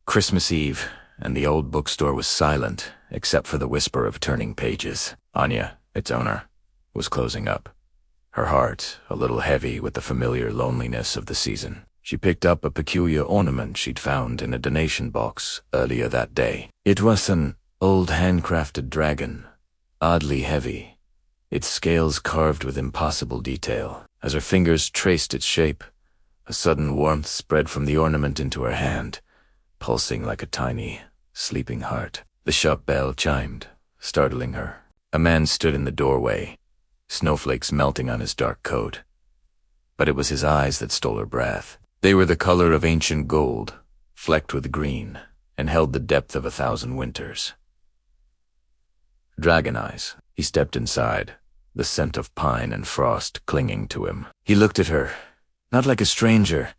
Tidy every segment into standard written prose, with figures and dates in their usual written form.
Christmas Eve, and the old bookstore was silent, except for the whisper of turning pages. Anya, its owner, was closing up, her heart a little heavy with the familiar loneliness of the season. She picked up a peculiar ornament she'd found in a donation box earlier that day. It was an old handcrafted dragon, oddly heavy, its scales carved with impossible detail. As her fingers traced its shape, a sudden warmth spread from the ornament into her hand, pulsing like a tiny, sleeping heart. The shop bell chimed, startling her. A man stood in the doorway, snowflakes melting on his dark coat. But it was his eyes that stole her breath. They were the color of ancient gold, flecked with green, and held the depth of 1,000 winters. Dragon eyes. He stepped inside, the scent of pine and frost clinging to him. He looked at her, not like a stranger,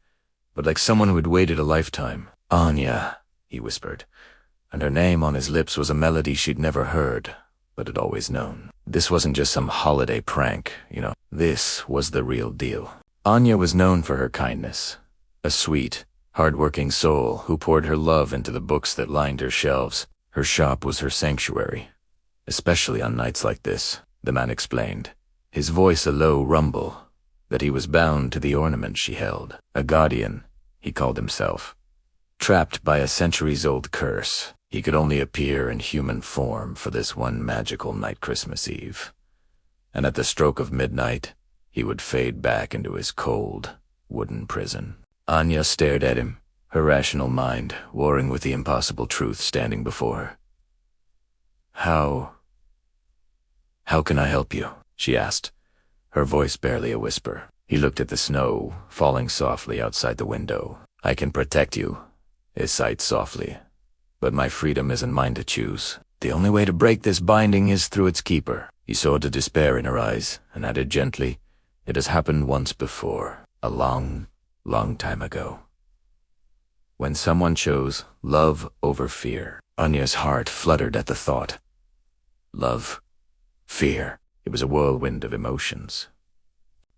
but like someone who had waited a lifetime. Anya, he whispered, and her name on his lips was a melody she'd never heard, but had always known. This wasn't just some holiday prank, This was the real deal. Anya was known for her kindness, a sweet, hard-working soul who poured her love into the books that lined her shelves. Her shop was her sanctuary, especially on nights like this, the man explained, his voice a low rumble, that he was bound to the ornament she held. A guardian, he called himself. Trapped by a centuries-old curse, he could only appear in human form for this one magical night Christmas Eve. And at the stroke of midnight, he would fade back into his cold, wooden prison. Anya stared at him, her rational mind warring with the impossible truth standing before her. How can I help you? She asked, her voice barely a whisper. He looked at the snow, falling softly outside the window. I can protect you, he sighed softly, but my freedom isn't mine to choose. The only way to break this binding is through its keeper. He saw the despair in her eyes and added gently, it has happened once before, a long, long time ago. When someone chose love over fear. Anya's heart fluttered at the thought. Love, fear. It was a whirlwind of emotions.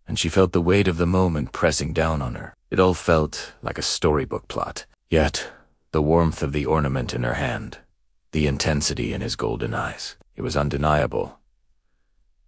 And she felt the weight of the moment pressing down on her. It all felt like a storybook plot. Yet, the warmth of the ornament in her hand, the intensity in his golden eyes, it was undeniable.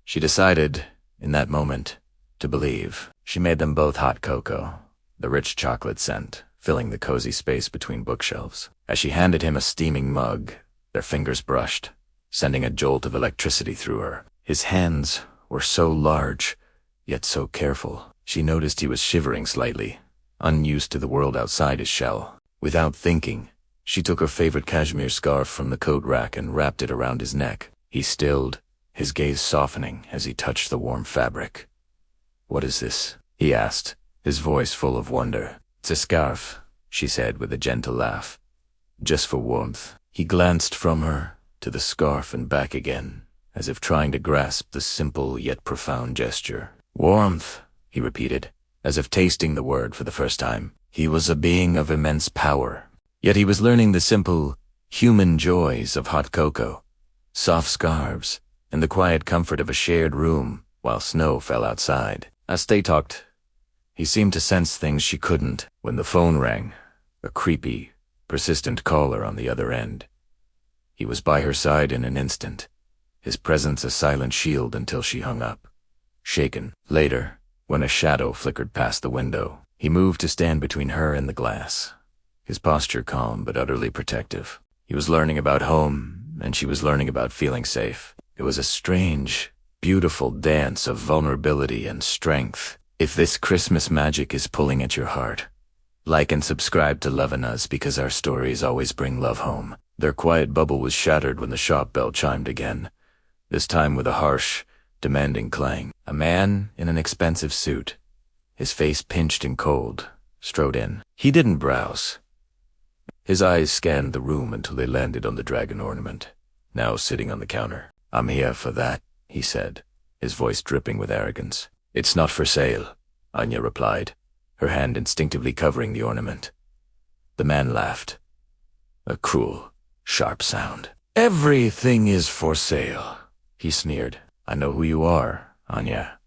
She decided, in that moment, to believe. She made them both hot cocoa, the rich chocolate scent filling the cozy space between bookshelves. As she handed him a steaming mug, their fingers brushed, sending a jolt of electricity through her. His hands were so large, yet so careful. She noticed he was shivering slightly, unused to the world outside his shell. Without thinking, she took her favorite cashmere scarf from the coat rack and wrapped it around his neck. He stilled, his gaze softening as he touched the warm fabric. What is this? He asked, his voice full of wonder. It's a scarf, she said with a gentle laugh. Just for warmth. He glanced from her to the scarf and back again, as if trying to grasp the simple yet profound gesture. Warmth, he repeated, as if tasting the word for the first time. He was a being of immense power, yet he was learning the simple, human joys of hot cocoa, soft scarves, and the quiet comfort of a shared room while snow fell outside. As they talked, he seemed to sense things she couldn't. When the phone rang, a creepy, persistent caller on the other end. He was by her side in an instant, his presence a silent shield until she hung up, shaken. Later, when a shadow flickered past the window, he moved to stand between her and the glass, his posture calm but utterly protective. He was learning about home, and she was learning about feeling safe. It was a strange, beautiful dance of vulnerability and strength. If this Christmas magic is pulling at your heart, like and subscribe to Love and Us because our stories always bring love home. Their quiet bubble was shattered when the shop bell chimed again, this time with a harsh, demanding clang. A man in an expensive suit, his face pinched and cold, strode in. He didn't browse. His eyes scanned the room until they landed on the dragon ornament, now sitting on the counter. I'm here for that, he said, his voice dripping with arrogance. It's not for sale, Anya replied, her hand instinctively covering the ornament. The man laughed, a cruel, sharp sound. Everything is for sale, he sneered. I know who you are, Anya.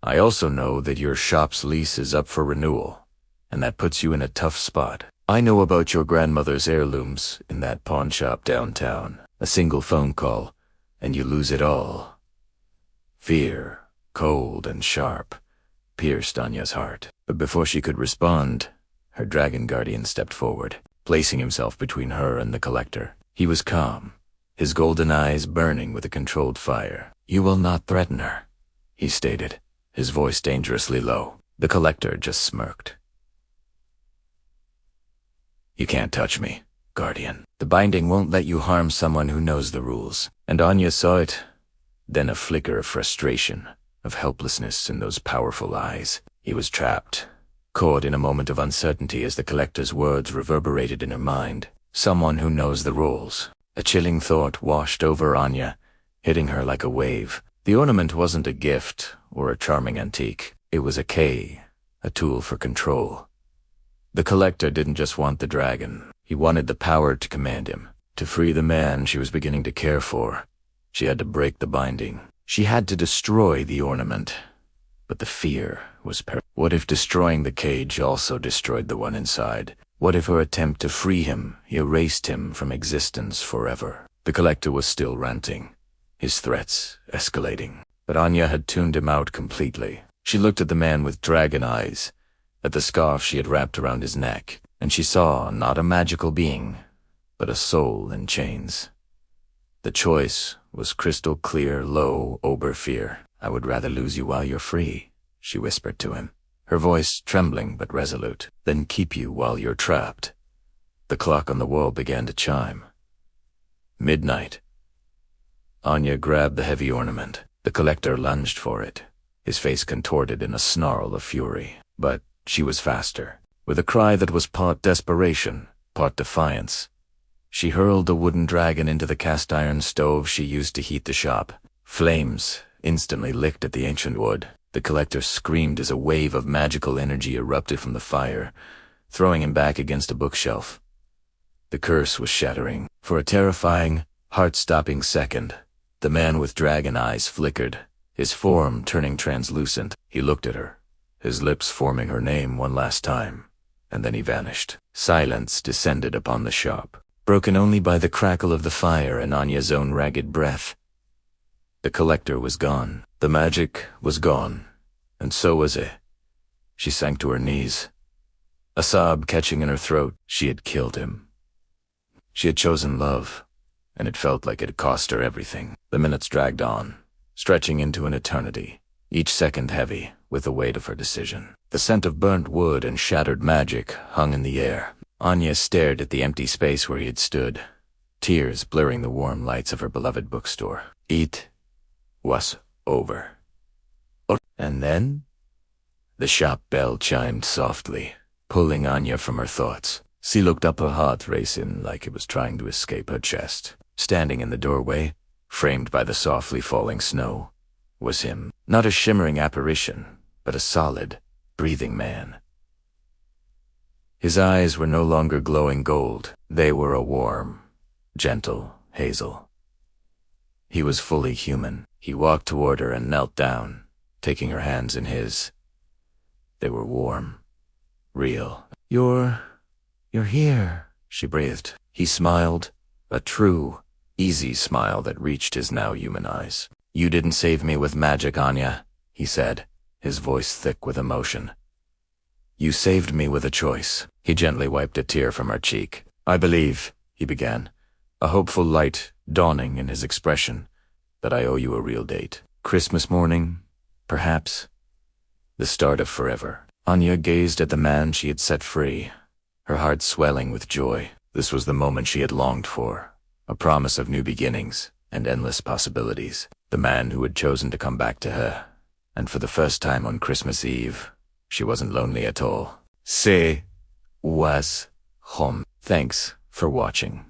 I also know that your shop's lease is up for renewal, and that puts you in a tough spot. I know about your grandmother's heirlooms in that pawn shop downtown. A single phone call, and you lose it all. Fear, cold and sharp, pierced Anya's heart. But before she could respond, her dragon guardian stepped forward, placing himself between her and the collector. He was calm, his golden eyes burning with a controlled fire. You will not threaten her, he stated, his voice dangerously low. The collector just smirked. You can't touch me, Guardian. The binding won't let you harm someone who knows the rules. And Anya saw it, then a flicker of frustration, of helplessness in those powerful eyes. He was trapped, caught in a moment of uncertainty as the collector's words reverberated in her mind. Someone who knows the rules. A chilling thought washed over Anya, hitting her like a wave. The ornament wasn't a gift or a charming antique. It was a key, a tool for control. The collector didn't just want the dragon. He wanted the power to command him. To free the man she was beginning to care for, she had to break the binding. She had to destroy the ornament. But the fear was What if destroying the cage also destroyed the one inside? What if her attempt to free him erased him from existence forever? The collector was still ranting, his threats escalating. But Anya had tuned him out completely. She looked at the man with dragon eyes, at the scarf she had wrapped around his neck, and she saw not a magical being, but a soul in chains. The choice was crystal clear, low, Oberfear. I would rather lose you while you're free, she whispered to him, her voice trembling but resolute, than keep you while you're trapped. The clock on the wall began to chime. Midnight. Anya grabbed the heavy ornament. The collector lunged for it, his face contorted in a snarl of fury. But she was faster. With a cry that was part desperation, part defiance, she hurled the wooden dragon into the cast-iron stove she used to heat the shop. Flames instantly licked at the ancient wood. The collector screamed as a wave of magical energy erupted from the fire, throwing him back against a bookshelf. The curse was shattering. For a terrifying, heart-stopping second, the man with dragon eyes flickered, his form turning translucent. He looked at her, his lips forming her name one last time, and then he vanished. Silence descended upon the shop, broken only by the crackle of the fire and Anya's own ragged breath. The collector was gone. The magic was gone, and so was it. She sank to her knees, a sob catching in her throat. She had killed him. She had chosen love, and it felt like it had cost her everything. The minutes dragged on, stretching into an eternity, each second heavy with the weight of her decision. The scent of burnt wood and shattered magic hung in the air. Anya stared at the empty space where he had stood, tears blurring the warm lights of her beloved bookstore. It was over. And then, the shop bell chimed softly, pulling Anya from her thoughts. She looked up, her heart racing like it was trying to escape her chest. Standing in the doorway, framed by the softly falling snow, was him. Not a shimmering apparition, but a solid, breathing man. His eyes were no longer glowing gold. They were a warm, gentle hazel. He was fully human. He walked toward her and knelt down, taking her hands in his. They were warm, real. You're here, she breathed. He smiled, a true, easy smile that reached his now human eyes. You didn't save me with magic, Anya, he said, his voice thick with emotion. You saved me with a choice. He gently wiped a tear from her cheek. I believe, he began, a hopeful light dawning in his expression, that I owe you a real date. Christmas morning, perhaps? The start of forever. Anya gazed at the man she had set free, her heart swelling with joy. This was the moment she had longed for, a promise of new beginnings and endless possibilities. The man who had chosen to come back to her. And for the first time on Christmas Eve, she wasn't lonely at all. Se was home. Thanks for watching.